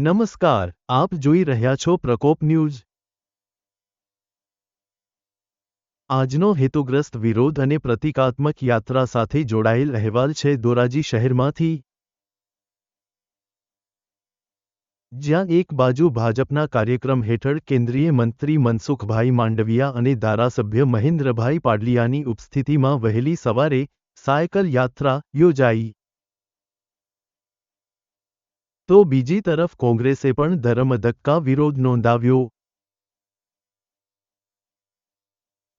નમસ્કાર, આપ જોઈ રહ્યા છો પ્રકોપ ન્યૂઝ। આજનો હેતુગ્રસ્ત વિરોધ અને પ્રતિકાત્મક યાત્રા સાથે જોડાયેલ અહેવાલ છે ધોરાજી શહેરમાંથી, જ્યાં એક બાજુ ભાજપના કાર્યક્રમ હેઠળ કેન્દ્રીય મંત્રી મનસુખભાઈ માંડવિયા અને ધારાસભ્ય મહેન્દ્રભાઈ પાડલિયાની ઉપસ્થિતિમાં વહેલી સવારે સાયકલ યાત્રા યોજાઈ, તો બીજી તરફ કોંગ્રેસે પણ ધરમધક્કા વિરોધ નોંધાવ્યો।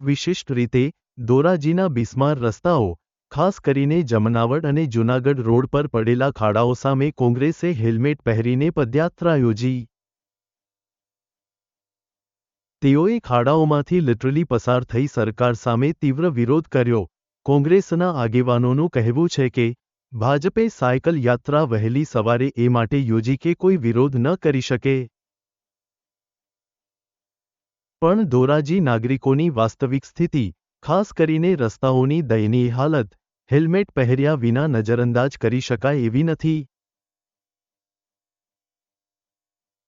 વિશિષ્ટ રીતે ધોરાજીના બિસ્માર રસ્તાઓ, ખાસ કરીને જમનાવડ અને જૂનાગઢ રોડ પર પડેલા ખાડાઓ સામે કોંગ્રેસે હેલ્મેટ પહેરીને પદયાત્રા યોજી। તેઓએ ખાડાઓમાંથી લિટરલી પસાર થઈ સરકાર સામે તીવ્ર વિરોધ કર્યો। કોંગ્રેસના આગેવાનોનું કહેવું છે કે ભાજપે સાયકલ યાત્રા વહેલી સવારે એ માટે યોજી કે કોઈ વિરોધ ન કરી શકે, પણ ધોરાજી નાગરિકોની વાસ્તવિક સ્થિતિ, ખાસ કરીને રસ્તાઓની દયનીય હાલત, હેલ્મેટ પહેર્યા વિના નજરઅંદાજ કરી શકાય એવી નથી।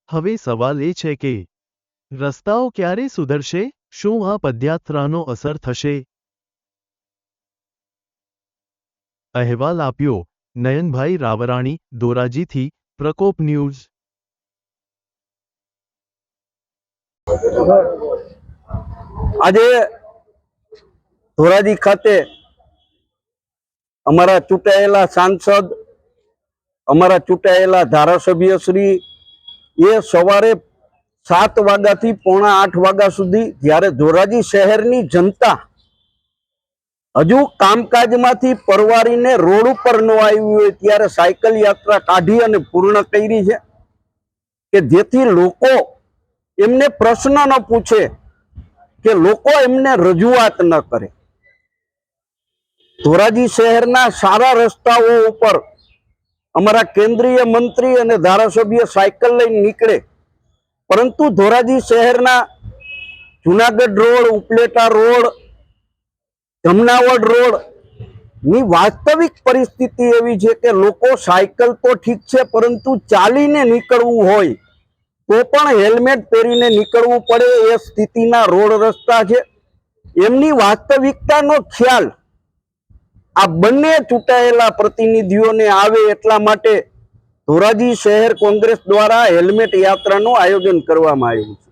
હવે સવાલ એ છે કે રસ્તાઓ ક્યારે સુધરશે? શું આ પદયાત્રાનો અસર થશે? અહેવાલ આપ્યો નયનભાઈ રાવરાણી, ધોરાજીથી, પ્રકોપ ન્યૂઝ। આજે ધોરાજી ખાતે અમારા ચૂંટાયેલા સાંસદ, અમારા ચૂંટાયેલા ધારાસભ્યશ્રી એ સવારે 7 વાગ્યાથી પોણા 8 વાગ્યા સુધી જ્યારે ધોરાજી શહેરની જનતા હજુ કામકાજમાંથી પરવારીને રોડ ઉપર ન આવી હોય ત્યારે સાયકલ યાત્રા કાઢી અને પૂર્ણ કરી છે કે જેથી લોકો એમને પ્રશ્ન ન પૂછે, કે લોકો એમને રજૂઆત ન કરે। ધોરાજી શહેરના સારા રસ્તાઓ ઉપર અમારા કેન્દ્રીય મંત્રી અને ધારાસભ્ય સાયકલ લઈને નીકળે, પરંતુ ધોરાજી શહેરના Junagadh road, Upleta road, Jamnavad road ની વાસ્તવિક પરિસ્થિતિ એવી છે કે લોકો સાયકલ તો ઠીક છે, પરંતુ ચાલીને નીકળવું હોય તો પણ હેલ્મેટ પહેરીને નીકળવું પડે એ સ્થિતિના રોડ રસ્તા છે। એમની વાસ્તવિકતાનો ખ્યાલ આ બંને ચૂંટાયેલા પ્રતિનિધિઓને આવે એટલા માટે ધોરાજી શહેર કોંગ્રેસ દ્વારા હેલ્મેટ યાત્રાનું આયોજન કરવામાં આવ્યું છે।